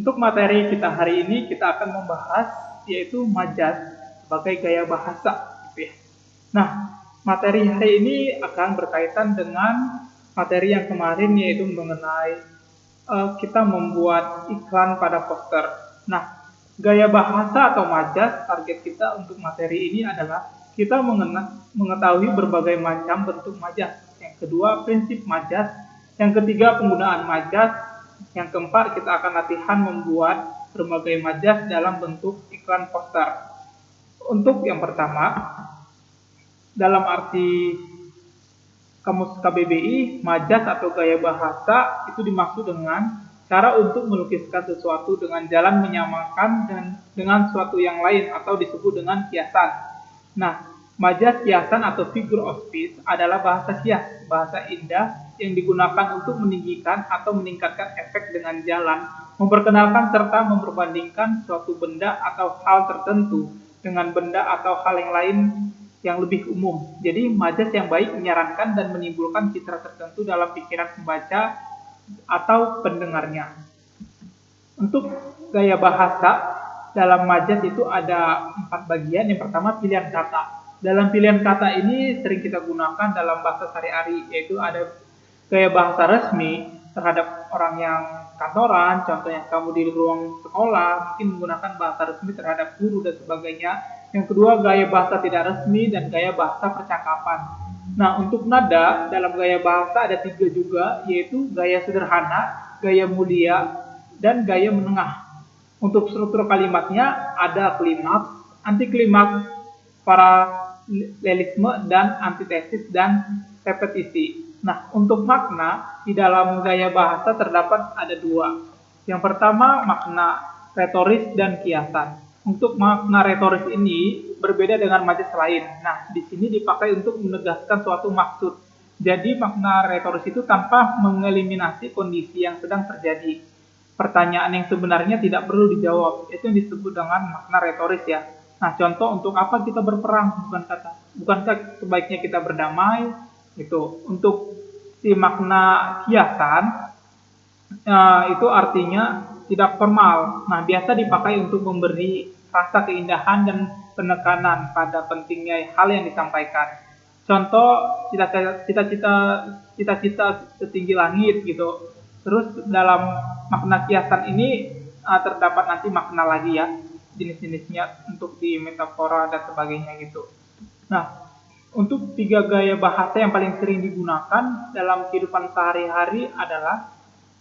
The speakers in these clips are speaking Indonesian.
Untuk materi kita hari ini kita akan membahas yaitu majaz sebagai gaya bahasa gitu ya. Nah, materi hari ini akan berkaitan dengan materi yang kemarin yaitu mengenai kita membuat iklan pada poster. Nah, gaya bahasa atau majaz target kita untuk materi ini adalah kita mengetahui berbagai macam bentuk majaz. Yang kedua, prinsip majaz. Yang ketiga, penggunaan majaz. Yang keempat, kita akan latihan membuat berbagai majaz dalam bentuk iklan poster. Untuk yang pertama, dalam arti kamus KBBI, majaz atau gaya bahasa itu dimaksud dengan cara untuk melukiskan sesuatu dengan jalan menyamakan dan dengan suatu yang lain atau disebut dengan kiasan. Nah, majaz, kiasan atau figure of speech adalah bahasa kias, bahasa indah yang digunakan untuk meninggikan atau meningkatkan efek dengan jalan, memperkenalkan serta memperbandingkan suatu benda atau hal tertentu dengan benda atau hal yang lain yang lebih umum. Jadi majaz yang baik menyarankan dan menimbulkan citra tertentu dalam pikiran pembaca atau pendengarnya. Untuk gaya bahasa dalam majaz itu ada 4 bagian. Yang pertama, pilihan kata. Dalam pilihan kata ini sering kita gunakan dalam bahasa sehari-hari, yaitu ada gaya bahasa resmi terhadap orang yang kantoran, contohnya kamu di ruang sekolah, mungkin menggunakan bahasa resmi terhadap guru dan sebagainya. Yang kedua, gaya bahasa tidak resmi dan gaya bahasa percakapan. Nah, untuk nada dalam gaya bahasa ada 3 juga, yaitu gaya sederhana, gaya mulia, dan gaya menengah. Untuk struktur kalimatnya ada klimaks, antiklimaks, paralelisme, dan antitesis dan repetisi. Nah, untuk makna di dalam gaya bahasa terdapat ada 2. Yang pertama, makna retoris dan kiasan. Untuk makna retoris ini berbeda dengan majaz lain. Nah, di sini dipakai untuk menegaskan suatu maksud. Jadi makna retoris itu tanpa mengeliminasi kondisi yang sedang terjadi. Pertanyaan yang sebenarnya tidak perlu dijawab, itu yang disebut dengan makna retoris ya. Nah, contoh untuk apa kita berperang, bukankah sebaiknya kita berdamai? Itu untuk si makna kiasan itu artinya tidak formal. Nah, biasa dipakai untuk memberi rasa keindahan dan penekanan pada pentingnya hal yang disampaikan. Contoh cita-cita setinggi langit gitu. Terus dalam makna kiasan ini terdapat nanti makna lagi ya, jenis-jenisnya untuk di metafora dan sebagainya gitu. Nah, untuk 3 gaya bahasa yang paling sering digunakan dalam kehidupan sehari-hari adalah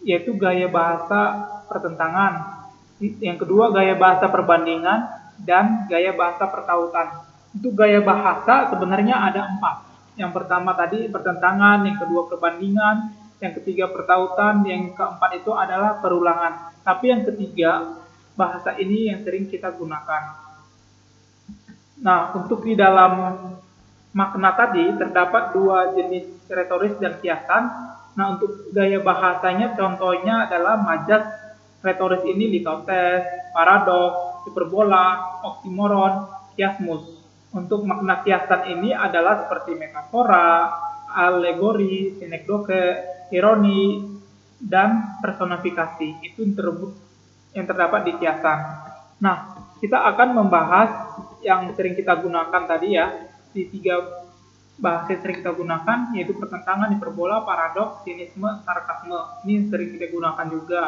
yaitu gaya bahasa pertentangan, yang kedua gaya bahasa perbandingan, dan gaya bahasa pertautan. Untuk gaya bahasa sebenarnya ada 4. Yang pertama tadi pertentangan, yang kedua perbandingan, yang ketiga pertautan, yang keempat itu adalah perulangan. Tapi yang ketiga, bahasa ini yang sering kita gunakan. Nah, untuk di dalam makna tadi terdapat 2 jenis retoris dan kiasan. Nah, untuk gaya bahasanya contohnya adalah majaz. Retoris ini litotes, paradoks, hiperbola, oksimoron, kiasmus. Untuk makna kiasan ini adalah seperti metafora, alegori, sinekdoke, ironi, dan personifikasi. Itu yang terdapat di kiasan. Nah, kita akan membahas yang sering kita gunakan tadi ya, di 3 bahasa yang sering kita gunakan, yaitu pertentangan, hiperbola, paradoks, sinisme, sarkasme. Ini yang sering kita gunakan juga.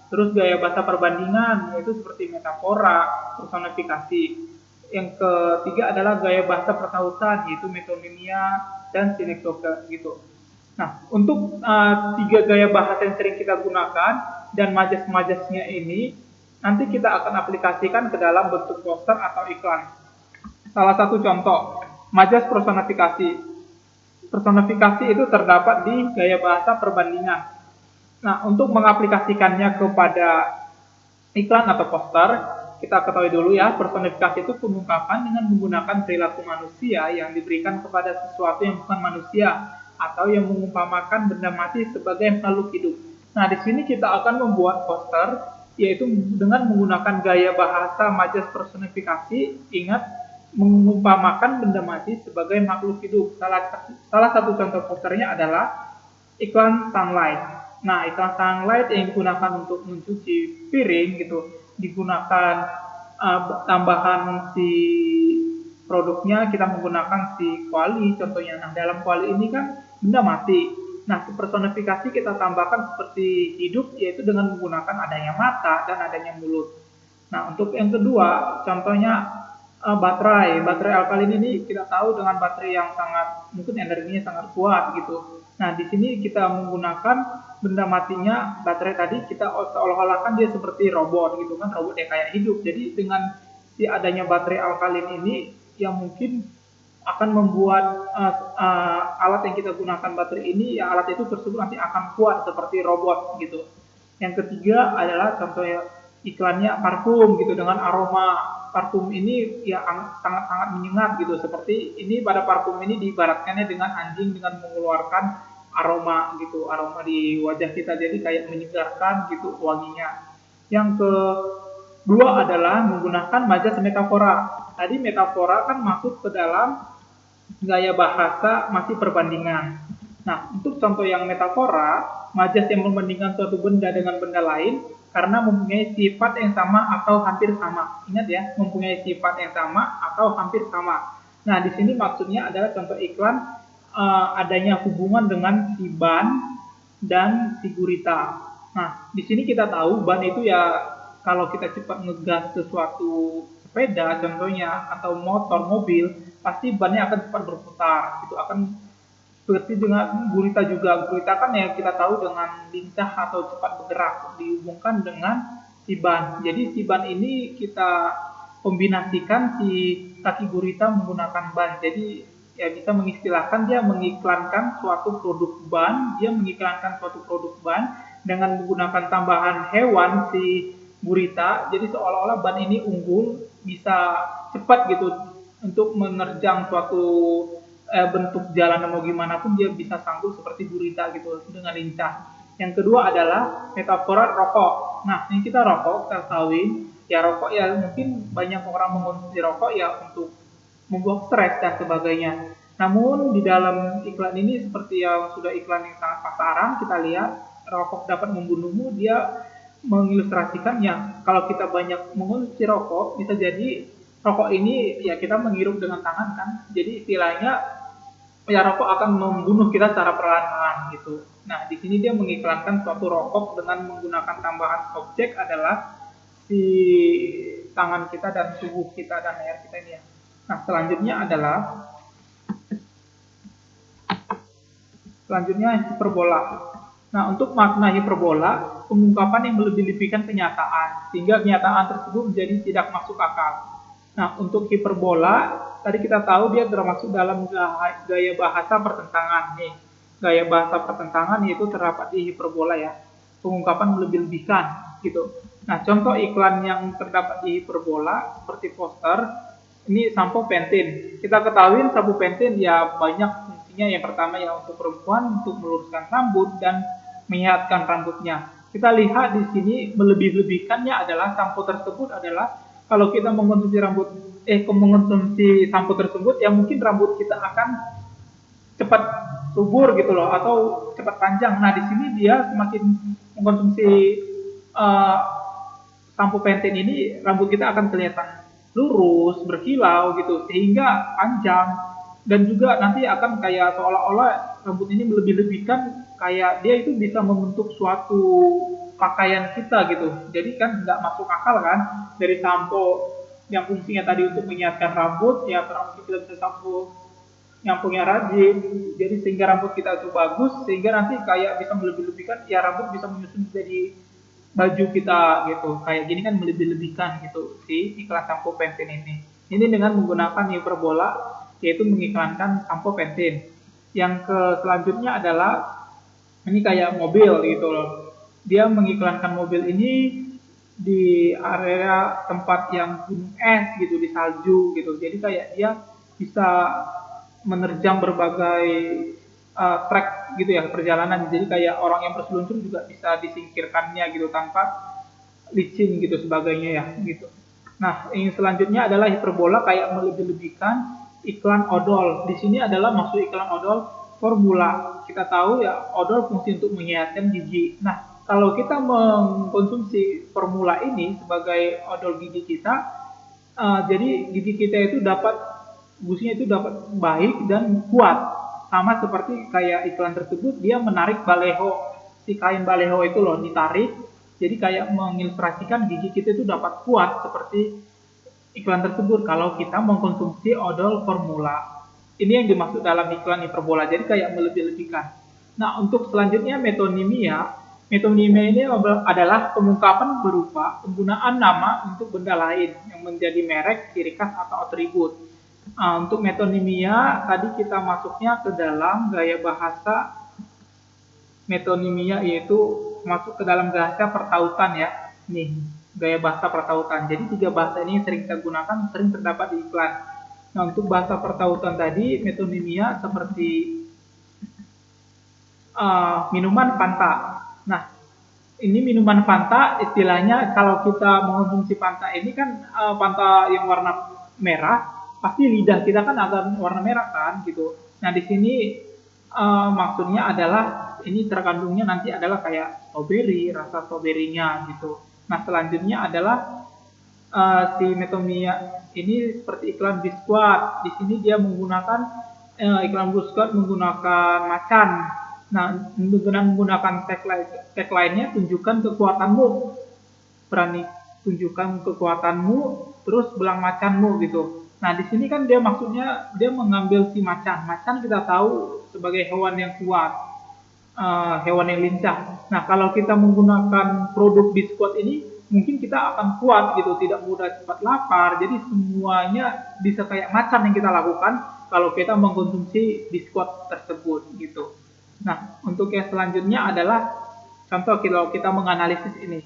Terus gaya bahasa perbandingan, yaitu seperti metafora, personifikasi. Yang ketiga adalah gaya bahasa pertautan, yaitu metonimia dan sinekdoke gitu. Nah, untuk 3 gaya bahasa yang sering kita gunakan dan majaz-majaznya ini nanti kita akan aplikasikan ke dalam bentuk poster atau iklan. Salah satu contoh, majaz personifikasi. Personifikasi itu terdapat di gaya bahasa perbandingan. Nah, untuk mengaplikasikannya kepada iklan atau poster, kita ketahui dulu ya, personifikasi itu pengungkapan dengan menggunakan perilaku manusia yang diberikan kepada sesuatu yang bukan manusia, atau yang mengumpamakan benda mati sebagai makhluk hidup. Nah, di sini kita akan membuat poster, yaitu dengan menggunakan gaya bahasa majaz personifikasi. Ingat, mengumpamakan benda mati sebagai makhluk hidup. Salah satu contoh posternya adalah iklan Sunlight. Nah, iklan sunlight yang digunakan untuk mencuci piring gitu, digunakan tambahan si produknya kita menggunakan si kuali contohnya. Nah, dalam kuali ini kan benda mati. Nah, personifikasi kita tambahkan seperti hidup yaitu dengan menggunakan adanya mata dan adanya mulut. Nah, untuk yang kedua, contohnya baterai. Baterai alkalin ini kita tahu dengan baterai yang sangat mungkin energinya sangat kuat gitu. Nah, di sini kita menggunakan benda matinya baterai tadi kita seolah-olah kan dia seperti robot gitu kan, robot yang kayak hidup. Jadi dengan si adanya baterai alkalin ini yang mungkin akan membuat alat yang kita gunakan baterai ini, ya alat itu tersebut nanti akan kuat seperti robot gitu. Yang ketiga adalah contohnya iklannya parfum gitu dengan aroma parfum ini ya sangat-sangat menyengat gitu. Seperti ini pada parfum ini diibaratkannya dengan anjing dengan mengeluarkan aroma gitu, aroma di wajah kita jadi kayak menyegarkan gitu wanginya. Yang kedua adalah menggunakan majas metafora. Tadi metafora kan masuk ke dalam gaya bahasa masih perbandingan. Nah, untuk contoh yang metafora, majas yang membandingkan suatu benda dengan benda lain karena mempunyai sifat yang sama atau hampir sama. Ingat ya, mempunyai sifat yang sama atau hampir sama. Nah, di sini maksudnya adalah contoh iklan adanya hubungan dengan si ban dan si gurita. Nah, di sini kita tahu ban itu ya kalau kita cepat ngegas sesuatu sepeda contohnya atau motor, mobil, pasti bannya akan cepat berputar. Itu akan seperti dengan gurita juga. Gurita kan ya kita tahu dengan lincah atau cepat bergerak dihubungkan dengan si ban. Jadi si ban ini kita kombinasikan si kaki gurita menggunakan ban. Jadi ya bisa mengistilahkan dia mengiklankan suatu produk ban, dia mengiklankan suatu produk ban dengan menggunakan tambahan hewan si gurita. Jadi seolah-olah ban ini unggul, bisa cepat gitu untuk menerjang suatu bentuk jalan mau gimana pun dia bisa sanggup seperti gurita gitu dengan lincah. Yang kedua adalah metafora rokok. Nah, ini kita rokok, kita ketahui ya rokok ya mungkin banyak orang mengonsumsi rokok ya untuk membuat stres dan sebagainya. Namun di dalam iklan ini seperti yang sudah iklan yang sangat pasaran, kita lihat rokok dapat membunuhmu, dia mengilustrasikannya. Kalau kita banyak mengonsumsi rokok, bisa jadi rokok ini ya kita menghirup dengan tangan kan. Jadi istilahnya ya rokok akan membunuh kita secara perlahan-lahan gitu. Nah, di sini dia mengiklankan suatu rokok dengan menggunakan tambahan objek adalah si tangan kita dan tubuh kita dan leher kita ini ya. Nah, selanjutnya hiperbola. Nah, untuk makna hiperbola, pengungkapan yang melebih-lebihkan kenyataan, sehingga kenyataan tersebut menjadi tidak masuk akal. Nah, untuk hiperbola, tadi kita tahu dia termasuk dalam gaya bahasa pertentangan nih. Gaya bahasa pertentangan yaitu terdapat di hiperbola ya. Pengungkapan melebih-lebihkan gitu. Nah, contoh iklan yang terdapat di hiperbola seperti poster ini sampo Pantene. Kita ketahui sampo Pantene ya banyak fungsinya. Yang pertama ya untuk perempuan untuk meluruskan rambut dan menyehatkan rambutnya. Kita lihat di sini melebih-lebihkannya adalah sampo tersebut adalah kalau kita mengonsumsi sampo tersebut ya mungkin rambut kita akan cepat subur gitu loh atau cepat panjang. Nah, di sini dia semakin mengkonsumsi uh, sampo Pantene ini rambut kita akan kelihatan lurus, berkilau gitu sehingga panjang dan juga nanti akan kayak seolah-olah rambut ini melebih-lebihkan kayak dia itu bisa membentuk suatu pakaian kita gitu. Jadi kan nggak masuk akal kan dari sampo yang fungsinya tadi untuk menyehatkan rambut ya terus kita bisa sampo yang punya rajin jadi sehingga rambut kita itu bagus sehingga nanti kayak bisa melebih-lebihkan ya rambut bisa menyusun jadi baju kita gitu kayak gini kan melebih-lebihkan gitu si iklan sampo Pantene ini dengan menggunakan hiperbola yaitu mengiklankan sampo Pantene. Yang selanjutnya adalah ini kayak mobil gitu loh. Dia mengiklankan mobil ini di area tempat yang gunung es gitu, di salju gitu. Jadi kayak dia bisa menerjang berbagai trek gitu ya perjalanan. Jadi kayak orang yang berseluncur juga bisa disingkirkannya gitu tanpa licin gitu sebagainya ya gitu. Nah, yang selanjutnya adalah hiperbola kayak melebih-lebihkan iklan odol. Di sini adalah maksud iklan odol formula. Kita tahu ya odol fungsi untuk menyehatkan gigi. Nah, kalau kita mengkonsumsi formula ini sebagai odol gigi kita, jadi gigi kita itu dapat gusinya itu dapat baik dan kuat. Sama seperti kayak iklan tersebut, dia menarik baleho, si kain baleho itu loh ditarik. Jadi kayak mengilustrasikan gigi kita itu dapat kuat seperti iklan tersebut kalau kita mengkonsumsi odol formula. Ini yang dimaksud dalam iklan hiperbola, jadi kayak melebih-lebihkan. Nah, untuk selanjutnya metonimia. Metonimia ini adalah pengungkapan berupa penggunaan nama untuk benda lain yang menjadi merek, ciri khas, atau atribut. Untuk metonimia, tadi kita masuknya ke dalam gaya bahasa metonimia, yaitu masuk ke dalam bahasa pertautan ya. Nih, gaya bahasa pertautan. Jadi tiga bahasa ini sering kita gunakan, sering terdapat di iklan. Nah, untuk bahasa pertautan tadi, metonimia seperti minuman Fanta. Nah, ini minuman Fanta, istilahnya kalau kita mengonsumsi Fanta ini kan Fanta yang warna merah, pasti lidah kita kan akan warna merah kan gitu. Nah, di sini maksudnya adalah ini terkandungnya nanti adalah kayak strawberry, rasa strawberry-nya gitu. Nah, selanjutnya adalah si metomia ini seperti iklan biskuat. Di sini dia menggunakan iklan biskuat menggunakan macan. Nah, dengan menggunakan tagline-nya tunjukkan kekuatanmu, berani tunjukkan kekuatanmu, terus belang macanmu gitu. Nah, di sini kan dia maksudnya dia mengambil si macan. Macan kita tahu sebagai hewan yang kuat, hewan yang lincah. Nah, kalau kita menggunakan produk biskuit ini, mungkin kita akan kuat gitu, tidak mudah cepat lapar. Jadi semuanya bisa kayak macan yang kita lakukan kalau kita mengkonsumsi biskuit tersebut gitu. Nah, untuk yang selanjutnya adalah contoh kalau kita menganalisis ini.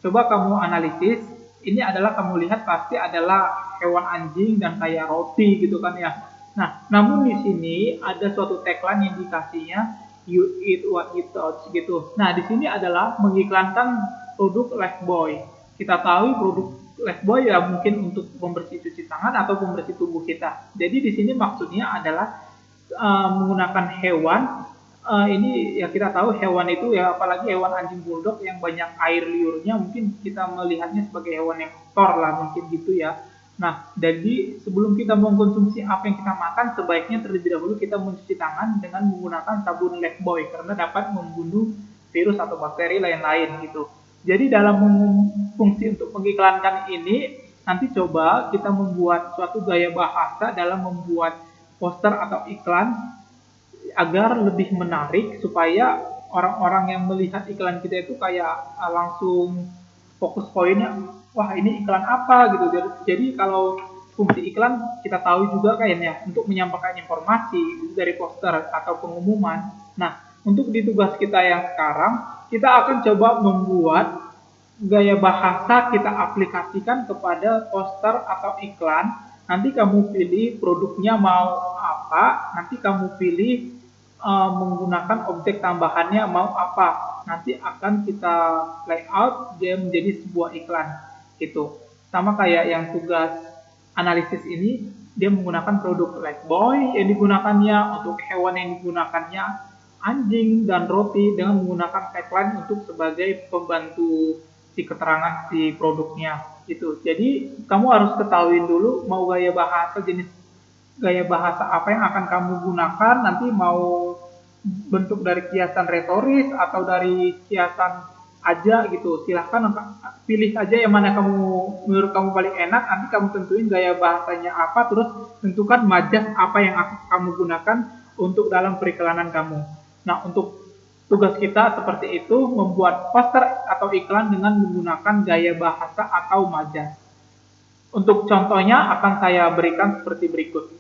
Coba kamu analisis, ini adalah kamu lihat pasti adalah hewan anjing dan kayak roti gitu kan ya. Nah, namun di sini ada suatu tagline yang dikasihnya you eat what you touch gitu. Nah, di sini adalah mengiklankan produk Lifebuoy. Kita tahu produk Lifebuoy ya mungkin untuk pembersih cuci tangan atau pembersih tubuh kita. Jadi di sini maksudnya adalah menggunakan hewan. Ini ya kita tahu hewan itu ya apalagi hewan anjing bulldog yang banyak air liurnya mungkin kita melihatnya sebagai hewan yang kotor lah mungkin gitu ya. Nah, jadi sebelum kita mengkonsumsi apa yang kita makan sebaiknya terlebih dahulu kita mencuci tangan dengan menggunakan sabun Lifebuoy karena dapat membunuh virus atau bakteri lain-lain gitu. Jadi dalam fungsi untuk mengiklankan ini nanti coba kita membuat suatu gaya bahasa dalam membuat poster atau iklan agar lebih menarik supaya orang-orang yang melihat iklan kita itu kayak langsung fokus poinnya, wah ini iklan apa gitu. Jadi kalau fungsi iklan kita tahu juga kayaknya untuk menyampaikan informasi dari poster atau pengumuman. Nah, untuk di tugas kita yang sekarang, kita akan coba membuat gaya bahasa kita aplikasikan kepada poster atau iklan. Nanti kamu pilih produknya mau apa, nanti kamu pilih menggunakan objek tambahannya mau apa. Nanti akan kita layout dia menjadi sebuah iklan gitu. Sama kayak yang tugas analisis ini, dia menggunakan produk Lifebuoy yang digunakannya untuk hewan yang digunakannya anjing dan roti dengan menggunakan tagline untuk sebagai pembantu si keterangan si produknya gitu. Jadi kamu harus ketahui dulu mau gaya bahasa jenis gaya bahasa apa yang akan kamu gunakan, nanti mau bentuk dari kiasan retoris atau dari kiasan aja gitu. Silahkan pilih aja yang mana kamu menurut kamu paling enak, nanti kamu tentuin gaya bahasanya apa, terus tentukan majas apa yang akan kamu gunakan untuk dalam periklanan kamu. Nah, untuk tugas kita seperti itu, membuat poster atau iklan dengan menggunakan gaya bahasa atau majas. Untuk contohnya akan saya berikan seperti berikut.